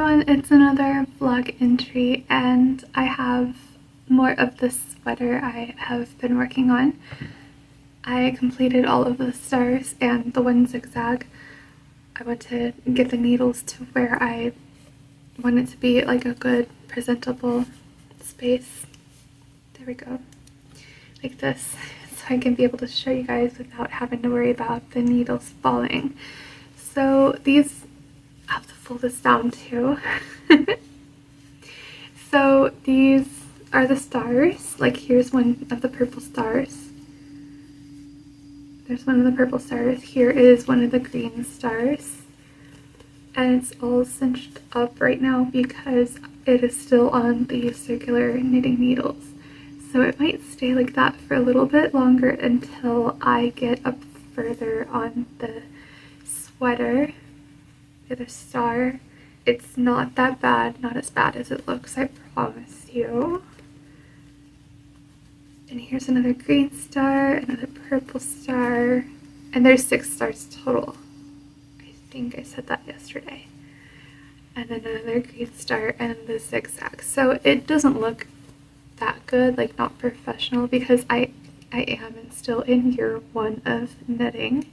everyone, it's another vlog entry and I have more of this sweater I have been working on. I completed all of the stars and the one zigzag. I want to get the needles to where I want it to be like a good presentable space. There we go, like this, so I can be able to show you guys without having to worry about the needles falling. So these, I have to fold this down too. So these are the stars. Like here's one of the purple stars. There's one of the purple stars. Here is one of the green stars. And it's all cinched up right now because it is still on the circular knitting needles. So it might stay like that for a little bit longer until I get up further on the sweater. The other star. It's not that bad, not as bad as it looks, I promise you. And here's another green star, another purple star, and there's 6 stars total. I think I said that yesterday. And then another green star and the zigzag. So it doesn't look that good, like not professional, because I am still in year 1 of knitting.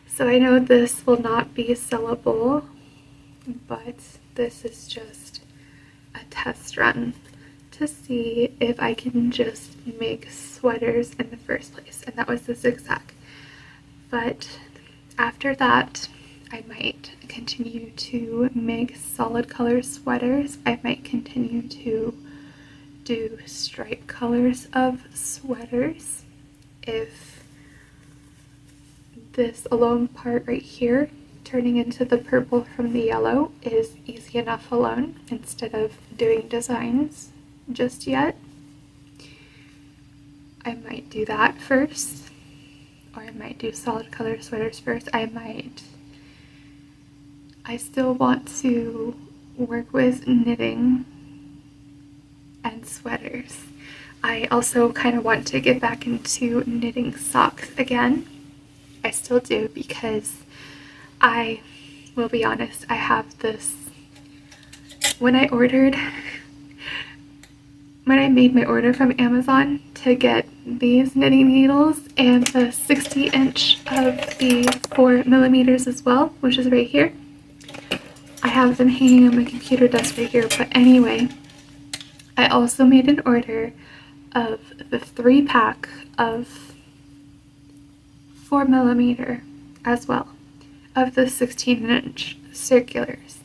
So I know this will not be sellable, but this is just a test run to see if I can just make sweaters in the first place, and that was the zigzag. But after that, I might continue to make solid color sweaters. I might continue to do stripe colors of sweaters if this alone part right here turning into the purple from the yellow is easy enough alone instead of doing designs just yet. I might do that first, or I might do solid color sweaters first. I still want to work with knitting and sweaters. I also kind of want to get back into knitting socks again. I still do, because I will be honest, I have this, when I made my order from Amazon to get these knitting needles and the 60-inch of the 4mm as well, which is right here. I have them hanging on my computer desk right here, but anyway, I also made an order of the 3-pack of 4mm as well, of the 16-inch circulars.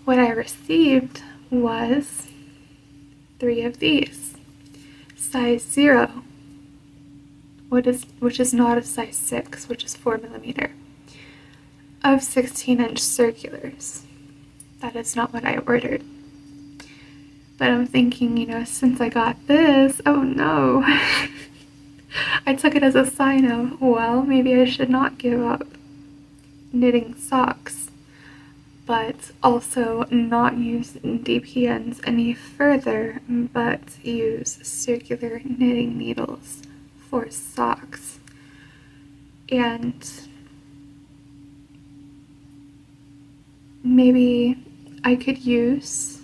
What I received was 3 of these, size 0, which is not a size 6, which is 4mm, of 16-inch circulars. That is not what I ordered. But I'm thinking, you know, since I got this, oh no. I took it as a sign of, well, maybe I should not give up knitting socks, but also not use DPNs any further, but use circular knitting needles for socks. And maybe I could use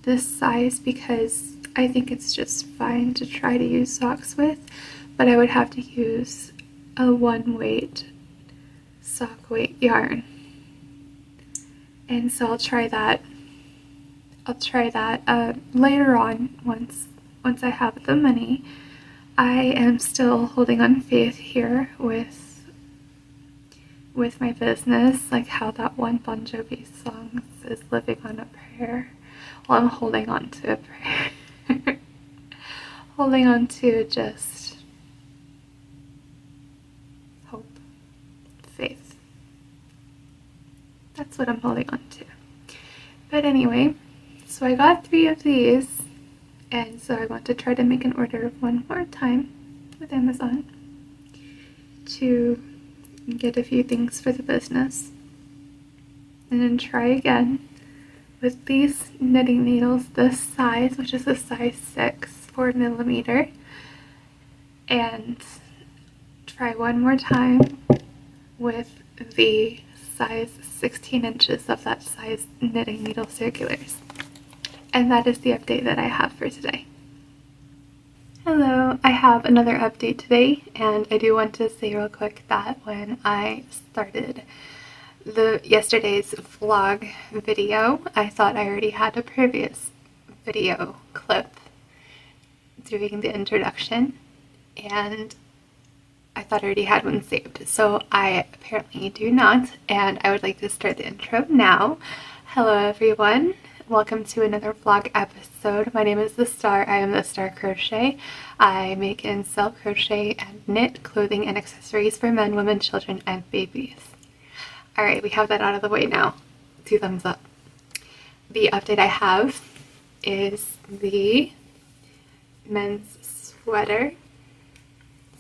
this size because I think it's just fine to try to use socks with, but I would have to use a 1-weight sock weight yarn. And so I'll try that later on once I have the money. I am still holding on faith here with my business, like how that one Bon Jovi song is living on a prayer. Well, I'm holding on to a prayer. Holding on to just hope, faith. That's what I'm holding on to. But anyway, so I got 3 of these, and so I want to try to make an order one more time with Amazon to get a few things for the business, and then try again with these knitting needles this size, which is a size 6, 4mm, and try one more time with the size 16 inches of that size knitting needle circulars. And that is the update that I have for today. Hello, I have another update today, and I do want to say real quick that when I started yesterday's vlog video, I thought I already had a previous video clip doing the introduction, and I thought I already had one saved, so I apparently do not, and I would like to start the intro now. Hello everyone, welcome to another vlog episode. My name is The Star. I am The Star Crochet. I make and sell crochet and knit clothing and accessories for men, women, children, and babies. Alright, we have that out of the way now. 2 thumbs up. The update I have is the men's sweater,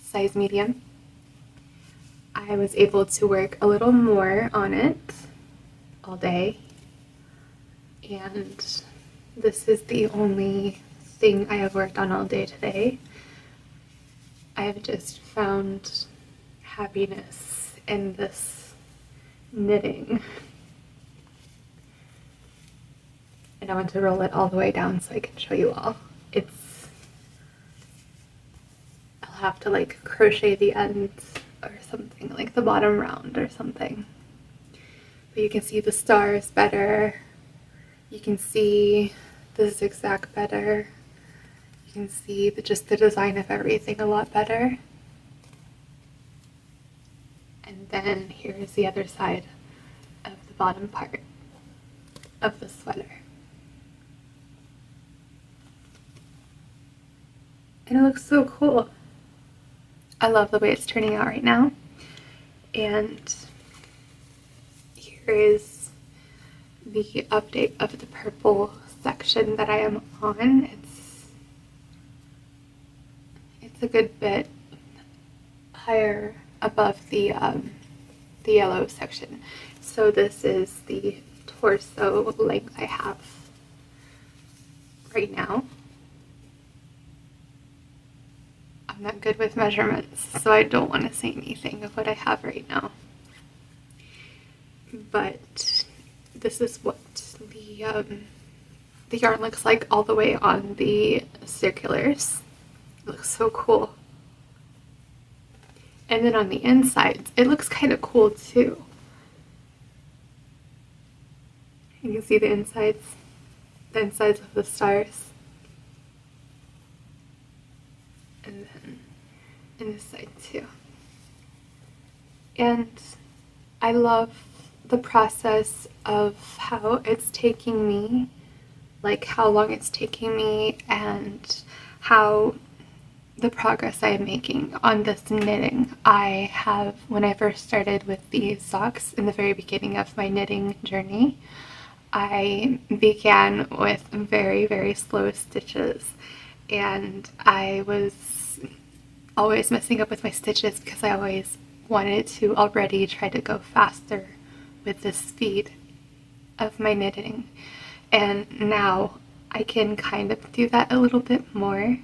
size medium. I was able to work a little more on it all day, and this is the only thing I have worked on all day today. I have just found happiness in this knitting, and I want to roll it all the way down so I can show you all. I'll have to like crochet the ends or something, like the bottom round or something, but you can see the stars better. You can see the zigzag better. You can see just the design of everything a lot better. And then here's the other side of the bottom part of the sweater. And it looks so cool. I love the way it's turning out right now. And here is the update of the purple section that I am on. It's a good bit higher above the yellow section. So this is the torso length I have right now. I'm not good with measurements, so I don't want to say anything of what I have right now. But this is what the yarn looks like all the way on the circulars. It looks so cool. And then on the insides, it looks kind of cool too. You can see the insides of the stars. And then in this side too. And I love the process of how it's taking me, like how long it's taking me, and how the progress I am making on this knitting. I have, when I first started with these socks in the very beginning of my knitting journey, I began with very, very slow stitches, and I was always messing up with my stitches because I always wanted to already try to go faster with the speed of my knitting. And now I can kind of do that a little bit more,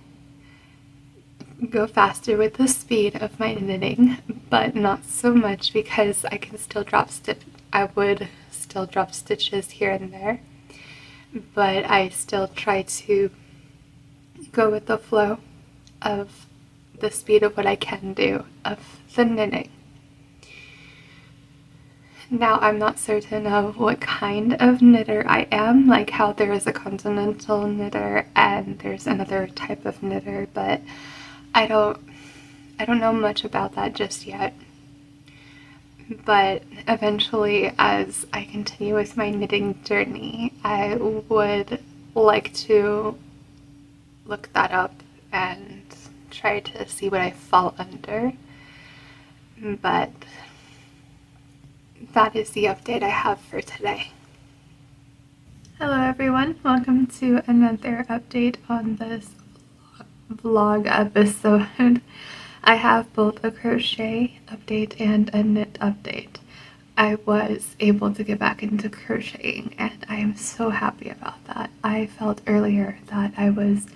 go faster with the speed of my knitting, but not so much because I can still I would still drop stitches here and there, but I still try to go with the flow of the speed of what I can do of the knitting. Now I'm not certain of what kind of knitter I am, like how there is a continental knitter and there's another type of knitter, but I don't know much about that just yet. But eventually, as I continue with my knitting journey, I would like to look that up and try to see what I fall under. But that is the update I have for today. Hello everyone, welcome to another update on this vlog episode. I have both a crochet update and a knit update. I was able to get back into crocheting and I am so happy about that. I felt earlier that I was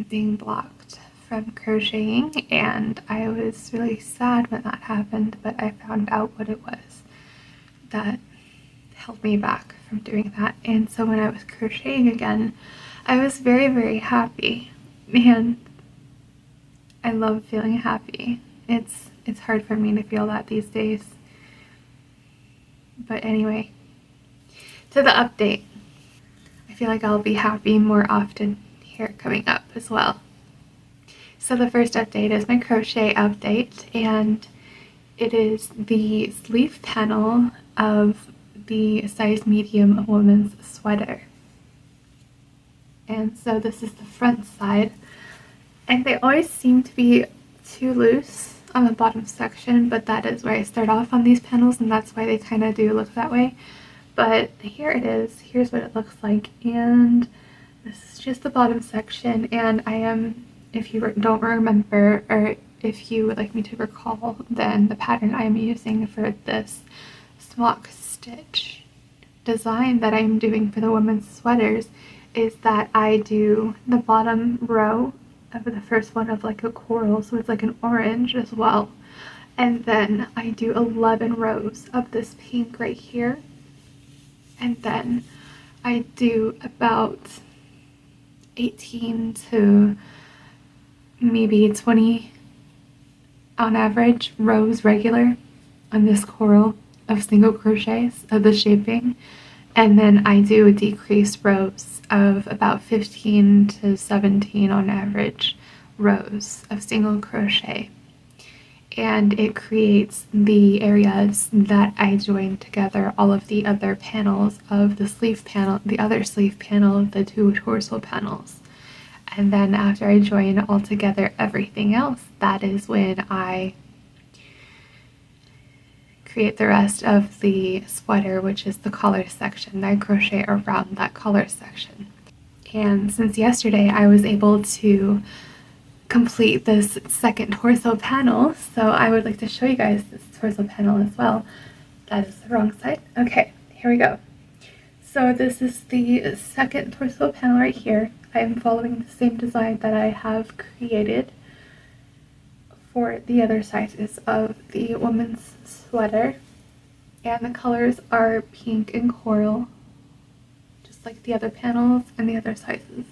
being blocked from crocheting, and I was really sad when that happened, but I found out what it was that held me back from doing that. And so when I was crocheting again, I was very, very happy, and I love feeling happy. It's hard for me to feel that these days. But anyway, to the update. I feel like I'll be happy more often here coming up as well. So the first update is my crochet update, and it is the sleeve panel of the size medium woman's sweater. And so this is the front side, and they always seem to be too loose on the bottom section, but that is where I start off on these panels, and that's why they kind of do look that way. But here it is. Here's what it looks like, and this is just the bottom section. And I am, if you don't remember, or if you would like me to recall, then the pattern I am using for this smock stitch design that I'm doing for the women's sweaters is that I do the bottom row of the first one of like a coral, so it's like an orange as well, and then I do 11 rows of this pink right here, and then I do about 18 to maybe 20 on average rows regular on this coral of single crochets of the shaping, and then I do decreased rows of about 15 to 17 on average rows of single crochet, and it creates the areas that I join together all of the other panels of the sleeve panel, the other sleeve panel of the two torso panels. And then after I join all together everything else, that is when I create the rest of the sweater, which is the collar section. I crochet around that collar section. And since yesterday I was able to complete this second torso panel, so I would like to show you guys this torso panel as well. That is the wrong side. Okay, here we go. So this is the second torso panel right here. I am following the same design that I have created for the other sizes of the woman's sweater, and the colors are pink and coral, just like the other panels and the other sizes.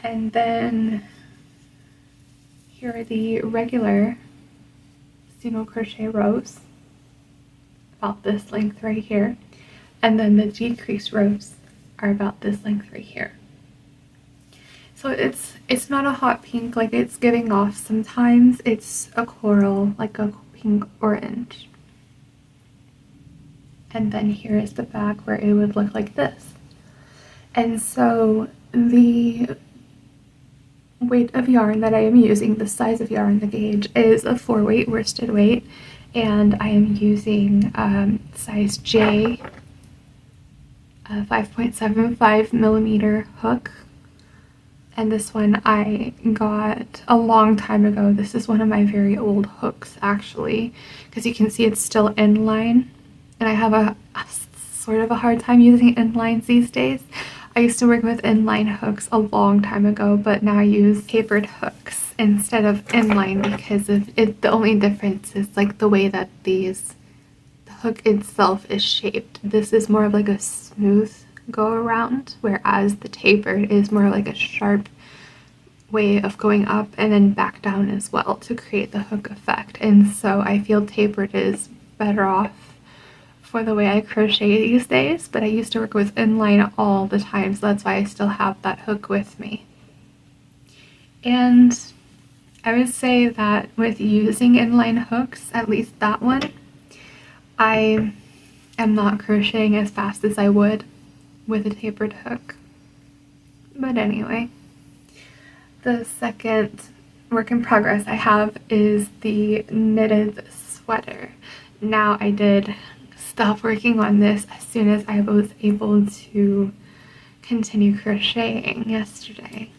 And then here are the regular single crochet rows, about this length right here, and then the decreased rows are about this length right here. So it's not a hot pink like it's giving off sometimes. It's a coral, like a pink orange. And then here is the back where it would look like this. And so the weight of yarn that I am using, the size of yarn, the gauge, is a 4-weight worsted weight, and I am using size J, a 5.75 millimeter hook. And this one I got a long time ago. This is one of my very old hooks, actually, because you can see it's still inline, and I have a sort of a hard time using inlines these days. I used to work with inline hooks a long time ago, but now I use tapered hooks instead of inline because of it. The only difference is like the way that the hook itself is shaped. This is more of like a smooth go around, whereas the tapered is more like a sharp way of going up and then back down as well to create the hook effect. And so I feel tapered is better off for the way I crochet these days, but I used to work with inline all the time, so that's why I still have that hook with me. And I would say that with using inline hooks, at least that one, I am not crocheting as fast as I would with a tapered hook. But anyway, the second work in progress I have is the knitted sweater. Now I did stop working on this as soon as I was able to continue crocheting yesterday.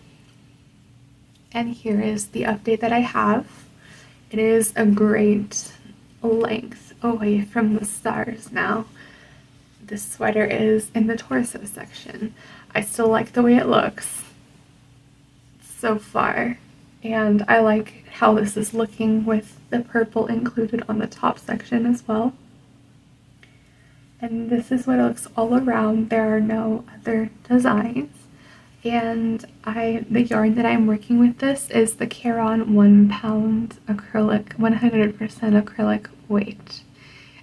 And here is the update that I have. It is a great length away from the stars now. This sweater is in the torso section. I still like the way it looks so far. and I like how this is looking with the purple included on the top section as well. And this is what it looks all around. There are no other designs. And the yarn that I'm working with this is the Caron 1 pound acrylic, 100% acrylic weight.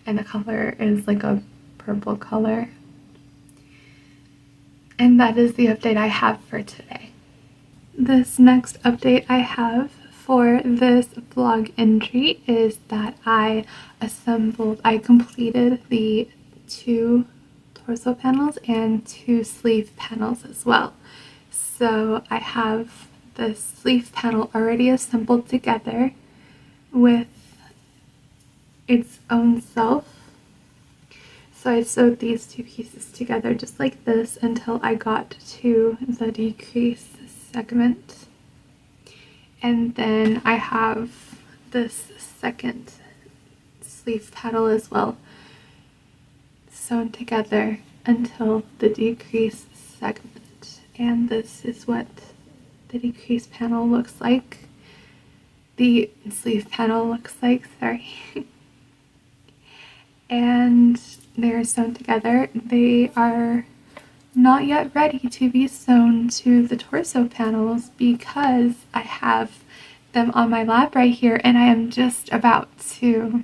And the color is like a purple color. And that is the update I have for today. This next update I have for this blog entry is that I completed the 2 torso panels and 2 sleeve panels as well. So I have the sleeve panel already assembled together with its own self. So I sewed these 2 pieces together just like this until I got to the decrease segment. And then I have this second sleeve panel as well sewn together until the decrease segment. And this is what the decrease panel looks like. The sleeve panel looks like, sorry. And they're sewn together. They are not yet ready to be sewn to the torso panels because I have them on my lap right here, and I am just about to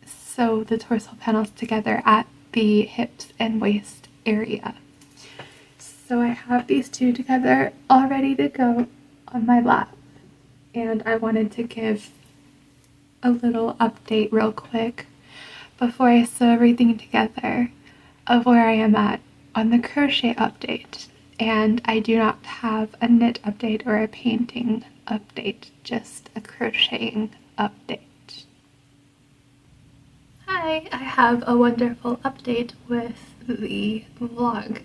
sew the torso panels together at the hips and waist area. So I have these 2 together all ready to go on my lap, and I wanted to give a little update real quick before I sew everything together of where I am at on the crochet update. And I do not have a knit update or a painting update, just a crocheting update. Hi, I have a wonderful update with the vlog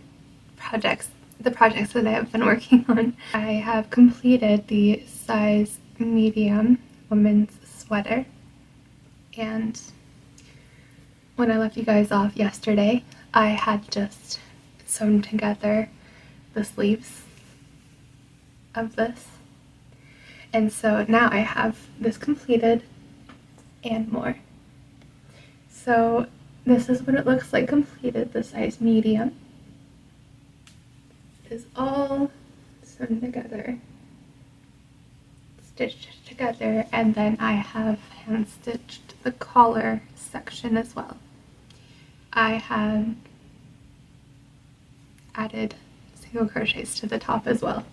projects, the projects that I have been working on. I have completed the size medium women's sweater, and when I left you guys off yesterday, I had just sewn together the sleeves of this, and so now I have this completed and more. So this is what it looks like completed, the size medium. It is all sewn together, stitched together, and then I have hand stitched the collar section as well. I have added single crochets to the top as well.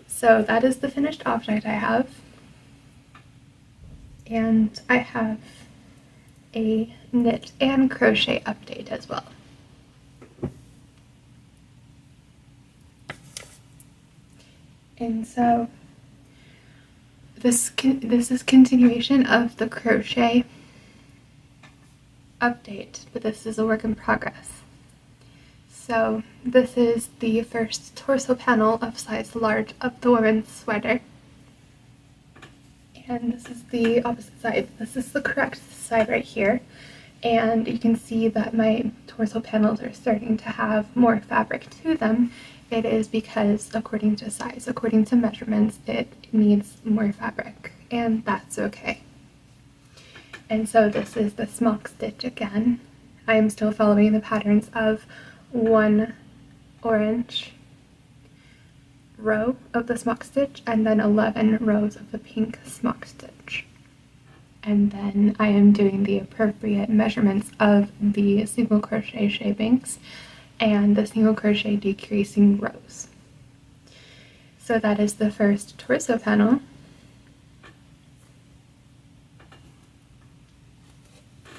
So that is the finished object I have. And I have a knit and crochet update as well. And so this is continuation of the crochet update, but this is a work in progress. So this is the first torso panel of size large of the women's sweater. And this is the opposite side. This is the correct side right here. And you can see that my torso panels are starting to have more fabric to them. It is because according to size, according to measurements, it needs more fabric, and that's okay. And so this is the smock stitch again. I am still following the patterns of 1 orange row of the smock stitch and then 11 rows of the pink smock stitch. And then I am doing the appropriate measurements of the single crochet shapings and the single crochet decreasing rows. So that is the first torso panel.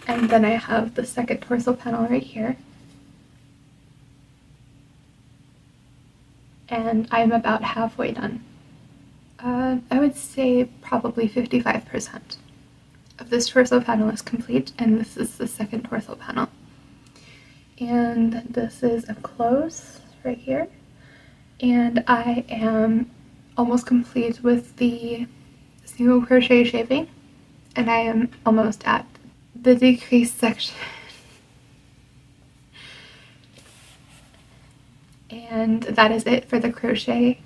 And then I have the second torso panel right here. And I'm about halfway done. I would say probably 55% of this torso panel is complete, and this is the second torso panel. And this is a close right here. And I am almost complete with the single crochet shaping, and I am almost at the decrease section. And that is it for the crochet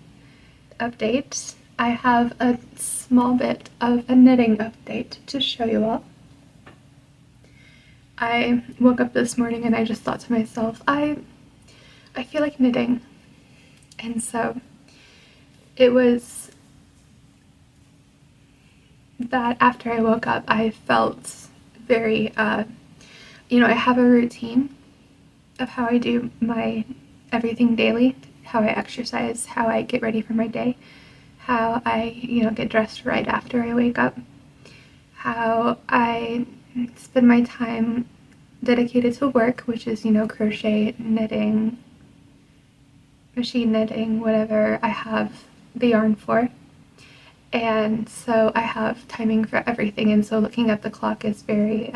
update. I have a small bit of a knitting update to show you all. I woke up this morning and I just thought to myself, I feel like knitting. And so it was that after I woke up, I felt very, I have a routine of how I do my everything daily, how I exercise, how I get ready for my day, how I, get dressed right after I wake up, how I spend my time dedicated to work, which is, crochet, knitting, machine knitting, whatever I have the yarn for. And so I have timing for everything, and so looking at the clock is very,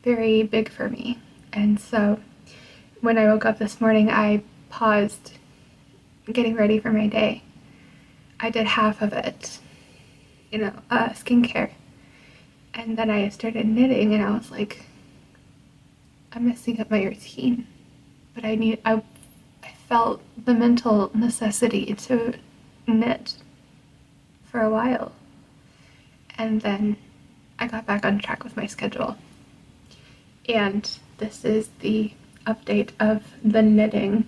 very big for me. And so when I woke up this morning, I paused getting ready for my day. I did half of it, skincare. And then I started knitting, and I was like, I'm messing up my routine. But I felt the mental necessity to knit for a while. And then I got back on track with my schedule. And this is the update of the knitting,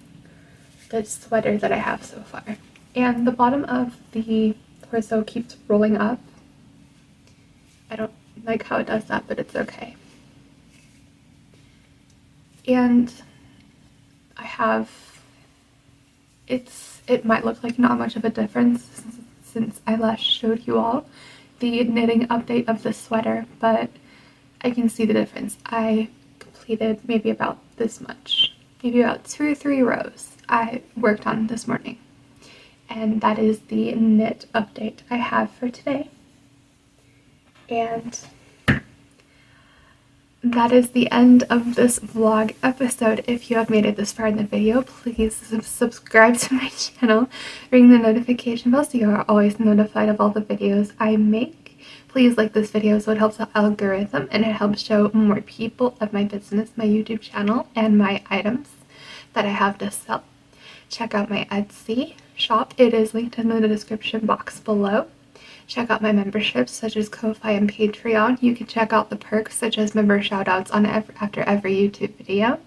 the sweater that I have so far. And the bottom of the torso keeps rolling up. I don't like how it does that, but it's okay. And I have, it might look like not much of a difference since I last showed you all the knitting update of the sweater, but I can see the difference. I completed maybe about this much, maybe about 2 or 3 rows I worked on this morning. And that is the knit update I have for today. And that is the end of this vlog episode. If you have made it this far in the video, please subscribe to my channel, ring the notification bell so you are always notified of all the videos I make. Please like this video so it helps the algorithm and it helps show more people of my business, my YouTube channel, and my items that I have to sell. Check out my Etsy shop. It is linked in the description box below. Check out my memberships such as Ko-Fi and Patreon. You can check out the perks such as member shoutouts after every YouTube video,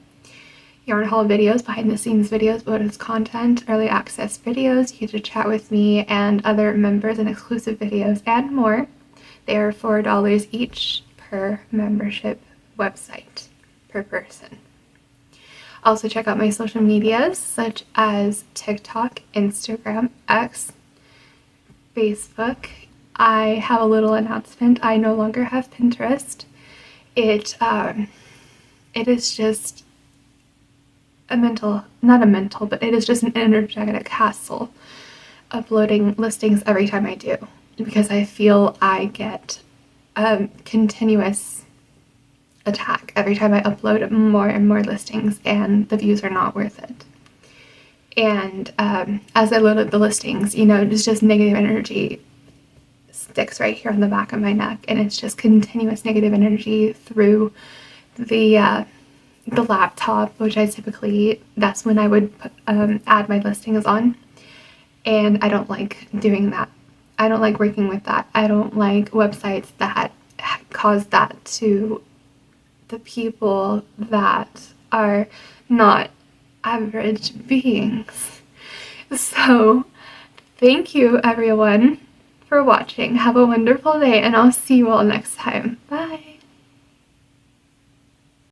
yarn haul videos, behind the scenes videos, bonus content, early access videos. You get to chat with me and other members and exclusive videos and more. They are $4 each per membership website per person. Also check out my social medias such as TikTok, Instagram, X, Facebook. I have a little announcement. I no longer have Pinterest. It is just but it is just an energetic hassle uploading listings every time I do, because I feel I get a continuous attack every time I upload more and more listings, and the views are not worth it. And as I loaded the listings, it's just negative energy sticks right here on the back of my neck, and it's just continuous negative energy through the laptop, which that's when I would add my listings on, and I don't like doing that. I don't like working with that. I don't like websites that cause that to the people that are not average beings. So thank you everyone for watching. Have a wonderful day, and I'll see you all next time. Bye.